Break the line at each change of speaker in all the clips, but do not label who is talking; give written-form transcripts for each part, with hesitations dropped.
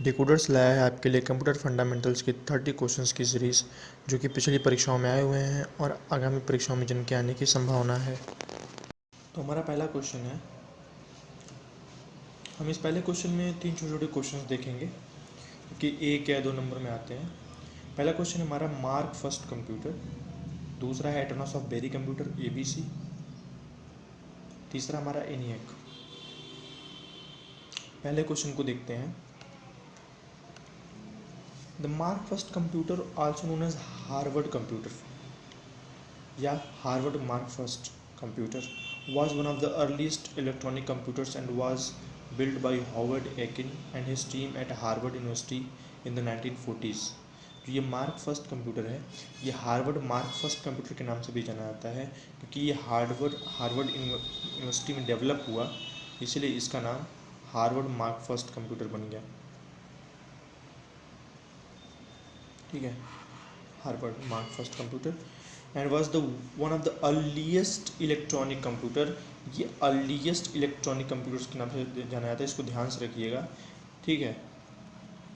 Decoders लाया है आपके लिए कंप्यूटर फंडामेंटल्स की 30 क्वेश्चंस की सीरीज़, जो कि पिछली परीक्षाओं में आए हुए हैं और आगामी परीक्षाओं में जिनके आने की संभावना है। तो हमारा पहला क्वेश्चन है, हम इस पहले क्वेश्चन में 3 छोटे छोटे क्वेश्चंस देखेंगे कि 1 या 2 नंबर में आते हैं। पहला क्वेश्चन हमारा मार्क फर्स्ट कंप्यूटर, दूसरा है Atanasoff Berry computer ABC, तीसरा हमारा ENIAC। पहले क्वेश्चन को देखते हैं। The Mark first computer also known as Harvard computer या Harvard Mark first computer was one of the earliest electronic computers and was built by Howard Aiken and his team at Harvard University in the 1940s। जो ये mark first computer है, ये Harvard Mark first computer के नाम से भी जाना जाता है, क्योंकि ये हार्वर्ड यूनिवर्सिटी में डेवलप हुआ, इसलिए इसका नाम हार्वर्ड मार्क फर्स्ट कंप्यूटर बन गया। ठीक है, Harvard Mark first computer and was the one of the earliest electronic computer. ये अर्लीस्ट इलेक्ट्रॉनिक कंप्यूटर्स के नाम से जाना जाता है, इसको ध्यान से रखिएगा। ठीक है,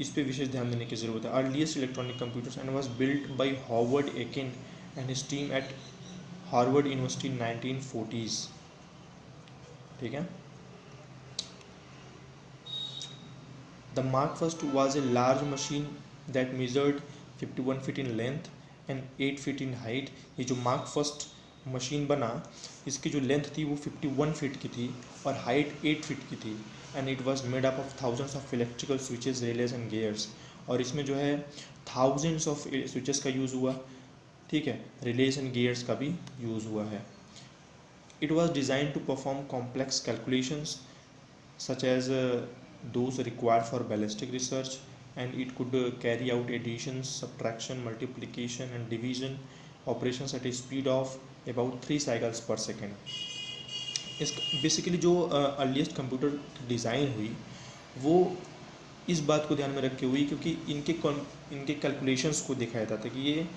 इस पे विशेष ध्यान देने की ज़रूरत है। Earliest electronic computers and was built by Howard Eakin and his team at Harvard university 1940s। ठीक है, the Mark first was a large machine that measured 51 feet in length and 8 feet in height. ये जो mark first machine बना, इसकी जो length थी वो 51 feet की थी और हाइट 8 फीट की थी। And it was made up of thousands of electrical switches, release and gears. और इसमें जो है थाउजेंड्स ऑफ स्विचेस का यूज़ हुआ। ठीक है, रिलेज एंड गियर्स का भी यूज़ हुआ है। It was design to perform complex calculations such as those required for ballistic research, and it could carry out addition, subtraction, multiplication and division operations at a speed of about 3 cycles per second। इस basically जो earliest computer design हुई वो इस बात को ध्यान में रख के हुई, क्योंकि इनके कैलकुलेशंस को देखा जाता था कि ये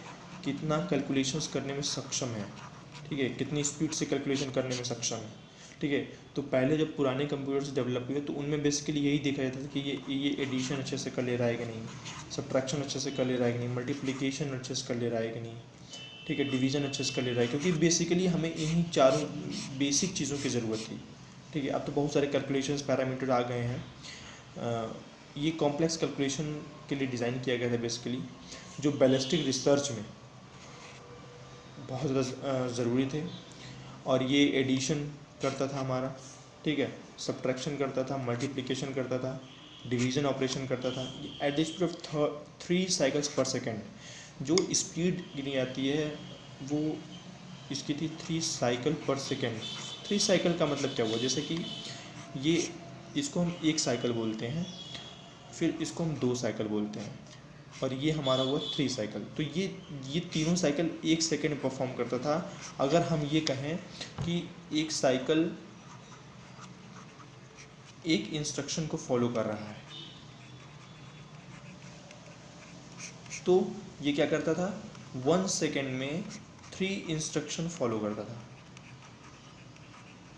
कितना कैलकुलेशंस करने में सक्षम है। ठीक है, कितनी स्पीड से कैलकुलेशन करने में सक्षम है। ठीक है, तो पहले जब पुराने कंप्यूटर्स डेवलप हुए तो उनमें बेसिकली यही देखा जाता था कि ये एडिशन अच्छे से कर ले रहा है कि नहीं, सब्ट्रैक्शन अच्छे से कर ले रहा है कि नहीं, मल्टीप्लिकेशन अच्छे से कर ले रहा है कि नहीं। ठीक है, डिवीज़न अच्छे से कर ले रहा है, क्योंकि बेसिकली हमें इन्हीं चारों बेसिक चीज़ों की ज़रूरत थी। ठीक है, अब तो बहुत सारे कैलकुलेशंस पैरामीटर आ गए हैं। ये कॉम्प्लेक्स कैलकुलेशन के लिए डिज़ाइन किया गया था बेसिकली, जो बैलिस्टिक रिसर्च में बहुत ज़्यादा ज़रूरी थे। और ये एडिशन करता था हमारा, ठीक है, सब्ट्रैक्शन करता था, मल्टीप्लिकेशन करता था, डिवीज़न ऑपरेशन करता था। At the speed of 3 cycles पर सेकेंड। जो स्पीड गिनी जाती है वो इसकी थी 3 साइकिल पर सेकेंड। 3 साइकिल का मतलब क्या हुआ, जैसे कि ये इसको हम 1 साइकिल बोलते हैं, फिर इसको हम 2 साइकिल बोलते हैं, और ये हमारा हुआ 3 साइकिल। तो ये तीनों साइकिल 1 सेकेंड में परफॉर्म करता था। अगर हम ये कहें कि एक साइकिल एक इंस्ट्रक्शन को फॉलो कर रहा है, तो ये क्या करता था, 1 सेकेंड में 3 इंस्ट्रक्शन फॉलो करता था।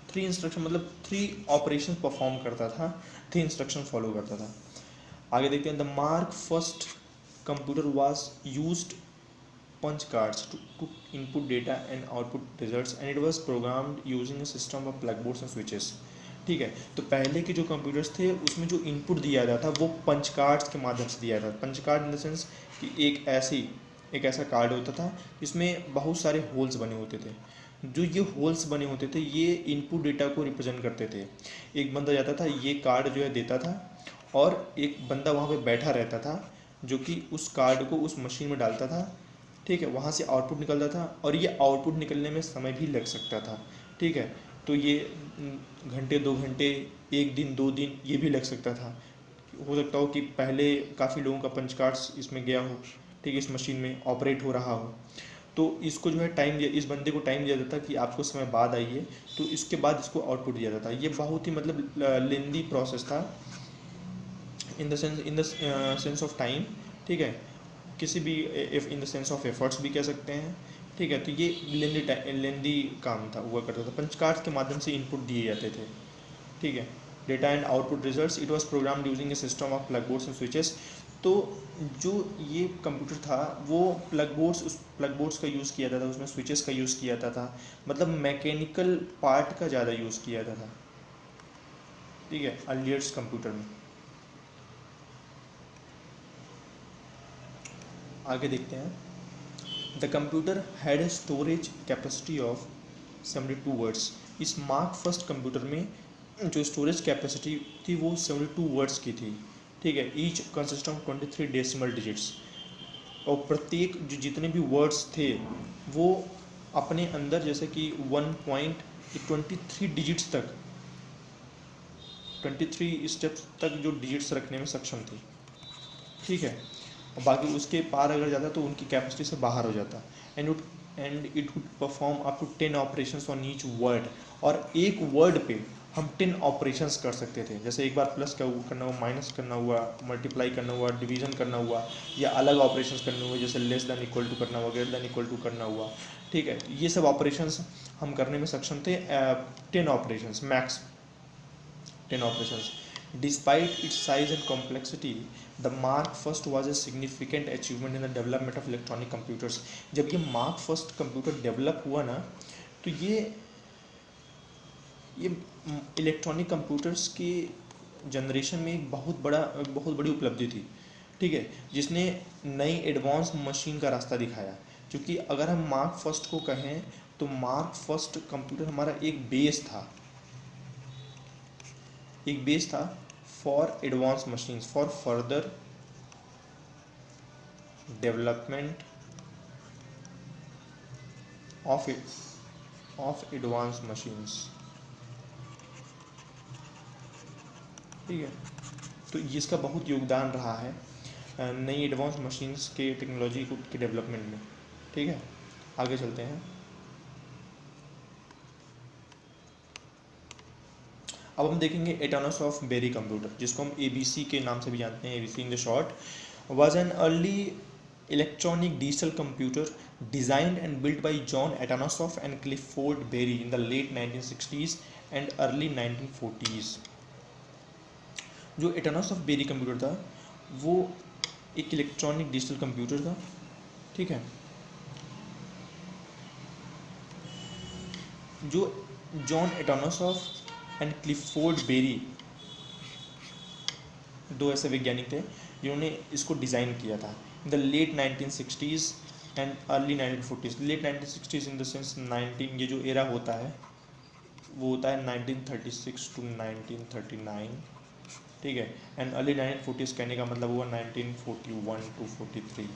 3 इंस्ट्रक्शन मतलब 3 ऑपरेशन परफॉर्म करता था, 3 इंस्ट्रक्शन फॉलो करता था। आगे देखते हैं। The Mark first computer was used punch cards to input data and output results, and it was programmed using a system of blackboards and switches। ठीक है, तो पहले के जो कंप्यूटर्स थे उसमें जो इनपुट दिया जाता था वो पंच कार्ड्स के माध्यम से दिया जाता था। Punch card in the sense कि एक ऐसा कार्ड होता था जिसमें बहुत सारे होल्स बने होते थे। जो ये होल्स बने होते थे ये इनपुट डेटा को रिप्रेजेंट करते थे। एक बंदा जाता था, ये कार्ड जो है देता था, और एक बंदा वहाँ पे बैठा रहता था जो कि उस कार्ड को उस मशीन में डालता था। ठीक है, वहाँ से आउटपुट निकलता था, और ये आउटपुट निकलने में समय भी लग सकता था। ठीक है, तो ये घंटे 2 घंटे, 1 दिन 2 दिन ये भी लग सकता था। हो सकता हो कि पहले काफ़ी लोगों का पंच कार्ड्स इसमें गया हो, ठीक है, इस मशीन में ऑपरेट हो रहा हो, तो इसको जो है टाइम दिया, इस बंदे को टाइम दिया जाता कि आपको समय बाद आइए, तो इसके बाद इसको आउटपुट दिया जाता। ये बहुत ही मतलब लेंदी प्रोसेस था in the sense of time. ठीक है, किसी भी इन द सेंस ऑफ एफर्ट्स भी कह सकते हैं। ठीक है, तो ये लेंदी काम था, हुआ करता था। पंच कार्ड्स के माध्यम से इनपुट दिए जाते थे। ठीक है, data and output results, it was programmed using A system of plug boards and switches. तो जो ये कंप्यूटर था वो उस प्लग बोर्ड्स का यूज़ किया जाता था, उसमें स्विचेस का यूज़ किया जाता था, मतलब मैकेनिकल पार्ट का ज़्यादा यूज़ किया जाता था, ठीक है, अर्लियर्स कंप्यूटर में। आगे देखते हैं। The computer had a storage capacity of 72 words. इस मार्क फर्स्ट कंप्यूटर में जो स्टोरेज कैपेसिटी थी वो 72 वर्ड्स की थी, ठीक है। Each consist of 23 decimal digits, और प्रत्येक जो जितने भी वर्ड्स थे वो अपने अंदर जैसे कि 1.23 डिजिट्स तक, 23 स्टेप्स तक जो डिजिट्स रखने में सक्षम थी, ठीक है। और बाकी उसके पार अगर जाता तो उनकी कैपेसिटी से बाहर हो जाता। And it would perform up to 10 operations on each word, और एक वर्ड पे हम 10 ऑपरेशंस कर सकते थे, जैसे एक बार प्लस करना हुआ, माइनस करना हुआ, मल्टीप्लाई करना हुआ, डिवीजन करना हुआ, या अलग ऑपरेशंस करने हुए, जैसे लेस दैन इक्वल टू करना हुआ, ग्रेटर दैन इक्वल टू करना हुआ, ठीक है। ये सब ऑपरेशंस हम करने में सक्षम थे, 10 operations max, 10 operations. Despite its size and complexity, the Mark First was a significant achievement in the development of electronic computers. जब ये Mark First कंप्यूटर डेवलप हुआ ना, तो ये इलेक्ट्रॉनिक कंप्यूटर्स की जनरेशन में एक बहुत बड़ी उपलब्धि थी, ठीक है, जिसने नई एडवांस मशीन का रास्ता दिखाया। क्योंकि अगर हम मार्क फर्स्ट को कहें तो मार्क फर्स्ट कंप्यूटर हमारा एक बेस था for advance machines, for further development of advance machines, ठीक है। तो इसका बहुत योगदान रहा है नई एडवांस मशीन्स के टेक्नोलॉजी के डेवलपमेंट में, ठीक है। आगे चलते हैं। अब हम देखेंगे एटॉनस ऑफ बेरी कंप्यूटर, जिसको हम ABC के नाम से भी जानते हैं, ABC in the short, was an early electronic digital computer designed and built by John Atanasoff and Clifford Berry in the late 1960s and early 1940s। जो एटोनस ऑफ बेरी कंप्यूटर था वो एक इलेक्ट्रॉनिक डिजिटल कंप्यूटर था, ठीक है, जो John Atanasoff and Clifford Berry, दो ऐसे वैज्ञानिक थे जिन्होंने इसको डिज़ाइन किया था in the late 1960s and early 1940s। Late 1960s in the sense 19, ये जो एरा होता है वो होता है 1936 टू 1939, ठीक है, एंड अर्ली 1940s कहने का मतलब हुआ 1941 टू 43,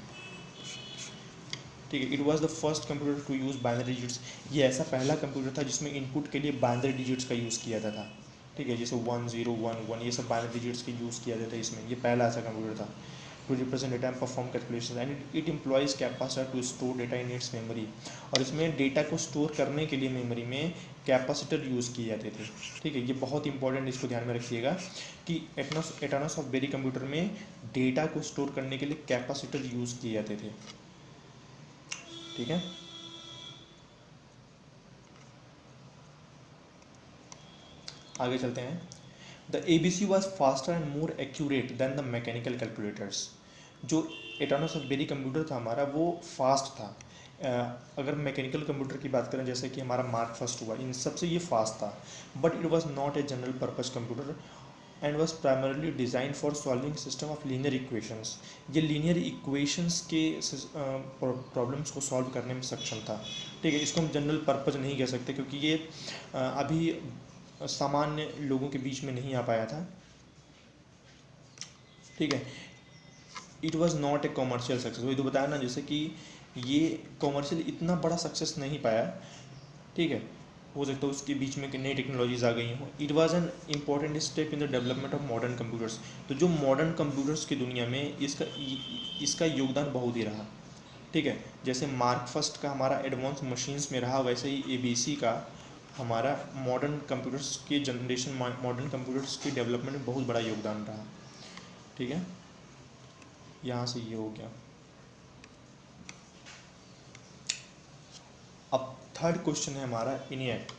ठीक है। It was the first computer to use binary digits. ये ऐसा पहला कंप्यूटर था जिसमें इनपुट के लिए बाइनरी डिजिट्स का यूज़ किया जाता था, ठीक है, जैसे 1011 ये सब बाइनरी डिजिट्स के यूज़ किया जाता है इसमें। ये पहला ऐसा कंप्यूटर था to represent data and perform calculation, and it employs capacitor to store data in its memory. और इसमें डेटा को स्टोर करने के लिए मेमोरी में कैपेसिटर यूज़ किए जाते थे, ठीक है। ये बहुत इंपॉर्टेंट, इसको ध्यान में रखिएगा कि एटोनस ऑफ बेरी कंप्यूटर में डेटा को स्टोर करने के लिए कैपेसिटर यूज़ किए जाते थे, ठीक है। आगे चलते हैं। The ABC was faster and more accurate then the mechanical calculators. जो एटोनस ऑफ बेरी कंप्यूटर था हमारा वो फास्ट था। अगर मैकेनिकल कंप्यूटर की बात करें जैसे कि हमारा मार्क फर्स्ट हुआ, इन सबसे ये फास्ट था, but it was not a general purpose computer and was primarily design for solving system of linear equations. ये लीनियर इक्वेशंस के प्रॉब्लम्स को सॉल्व करने में सक्षम था, ठीक है। इसको हम जनरल पर्पज नहीं कह सकते क्योंकि ये अभी सामान्य लोगों के बीच में नहीं आ पाया था, ठीक है। It was not a commercial success, वही तो बताया ना, जैसे कि ये कॉमर्शियल इतना बड़ा सक्सेस नहीं पाया, ठीक है। हो सकता है उसके बीच में नई टेक्नोलॉजीज आ गई हों। It was an important step in the development of modern computers. तो जो मॉडर्न कंप्यूटर्स की दुनिया में इसका योगदान बहुत ही रहा, ठीक है। जैसे मार्क फर्स्ट का हमारा एडवांस मशीन्स में रहा, वैसे ही ABC का हमारा मॉडर्न कंप्यूटर्स के जनरेशन, मॉडर्न कंप्यूटर्स के डेवलपमेंट में बहुत बड़ा योगदान रहा, ठीक है। यहाँ से ये हो गया। अब थर्ड क्वेश्चन है हमारा ENIAC,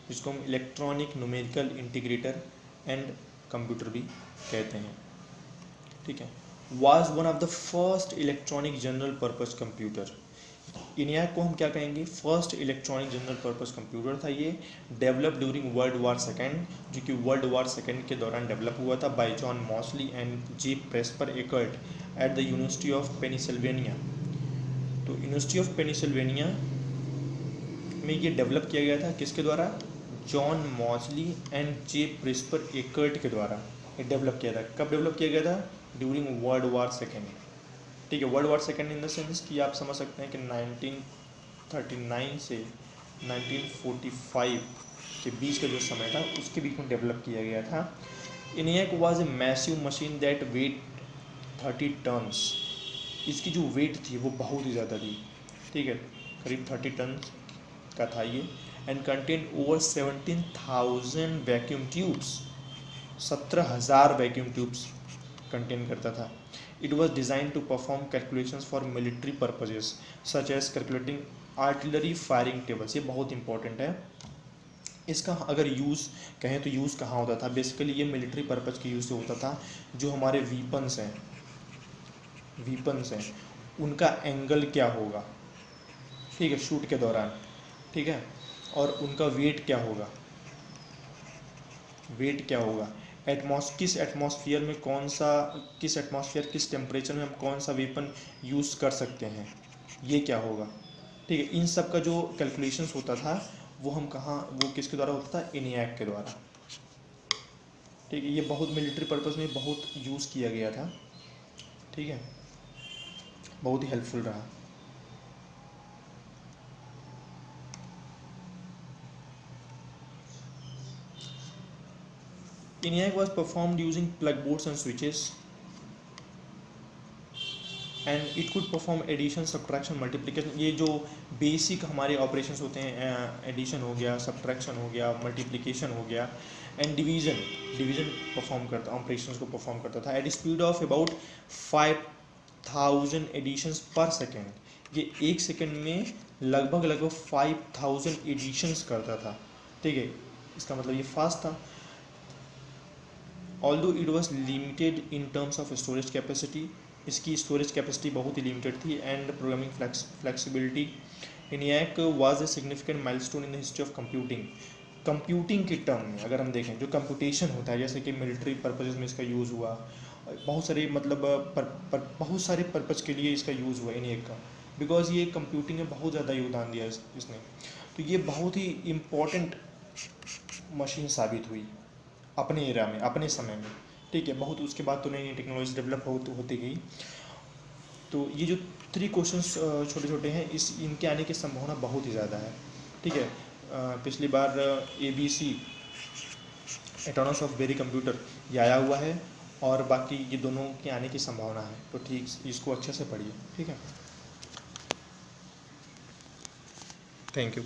जिसको हम electronic numerical integrator and computer भी कहते हैं, ठीक है। Was one of the first electronic general purpose computer. ENIAC को हम क्या कहेंगे, first electronic general purpose computer था ये, develop during world war second, जो कि वर्ल्ड वार सेकेंड के दौरान डेवलप हुआ था by John Mauchly and J Presper Eckert at the University of Pennsylvania. तो यूनिवर्सिटी ऑफ पेनिसिल्वेनिया में ये डेवलप किया गया था, किसके द्वारा, John Mauchly and J Presper Eckert के द्वारा ये डेवलप किया था। कब डेवलप किया गया था, ड्यूरिंग वर्ल्ड वार सेकेंड, ठीक है। World war second in the sense कि आप समझ सकते हैं कि 1939 से 1945 के बीच का जो समय था उसके बीच में डेवलप किया गया था। ENIAC was a massive machine that weight 30 tons. इसकी जो वेट थी वो बहुत ही ज़्यादा थी, ठीक है, करीब 30 टन का था ये, and contain over 17,000 vacuum tubes, 17,000 vacuum tubes contain करता था। It was designed to perform calculations for military purposes such as calculating artillery firing tables। ये बहुत इंपॉर्टेंट है। इसका अगर यूज़ कहें तो यूज़ कहाँ होता था, बेसिकली ये मिलिट्री पर्पज़ के यूज़ से होता था। जो हमारे वीपन्स हैं उनका एंगल क्या होगा, ठीक है, शूट के दौरान, ठीक है, और उनका वेट क्या होगा, किस एटमॉस्फेयर में किस टेम्परेचर में हम कौन सा वेपन यूज़ कर सकते हैं, ये क्या होगा, ठीक है। इन सब का जो कैलकुलेशंस होता था वो किसके द्वारा होता था, ENIAC के द्वारा, ठीक है। ये बहुत मिलिट्री पर्पस में बहुत यूज़ किया गया था, ठीक है, बहुत ही हेल्पफुल रहा। ENIAC was performed using plug boards and switches and it could perform addition, subtraction, multiplication। ये जो बेसिक हमारे ऑपरेशंस होते हैं, एडिशन हो गया, सब्ट्रैक्शन हो गया, मल्टीप्लिकेशन हो गया, एंड डिवीजन ऑपरेशंस को परफॉर्म करता था at speed of about 5,000 additions per second. ये एक सेकेंड में लगभग 5,000 एडिशंस करता था, ठीक है। इसका मतलब ये फास्ट था। Although it was limited in terms of storage capacity, इसकी स्टोरेज कैपेसिटी बहुत ही लिमिटेड थी, and programming flexibility. ENIAC was a significant milestone in the history of computing के टर्म में। अगर हम देखें जो कंप्यूटेशन होता है, जैसे कि मिलिट्री पर्पज़ में इसका यूज़ हुआ, बहुत सारे बहुत सारे पर्पज़ के लिए इसका यूज़ हुआ ENIAC का, बिकॉज ये कंप्यूटिंग में बहुत ज़्यादा योगदान दिया इसने। तो ये बहुत ही इम्पोर्टेंट मशीन साबित हुई अपने एरा में, अपने समय में, ठीक है। बहुत उसके बाद तो नई नई टेक्नोलॉजी डेवलप होती गई। तो ये जो 3 क्वेश्चंस छोटे छोटे हैं, इनके आने की संभावना बहुत ही ज़्यादा है, ठीक है। पिछली बार ABC एटॉनमस ऑफ बेरी कंप्यूटर ये आया हुआ है, और बाकी ये दोनों के आने की संभावना है। तो ठीक, इसको अच्छे से पढ़िए, ठीक है। Thank you.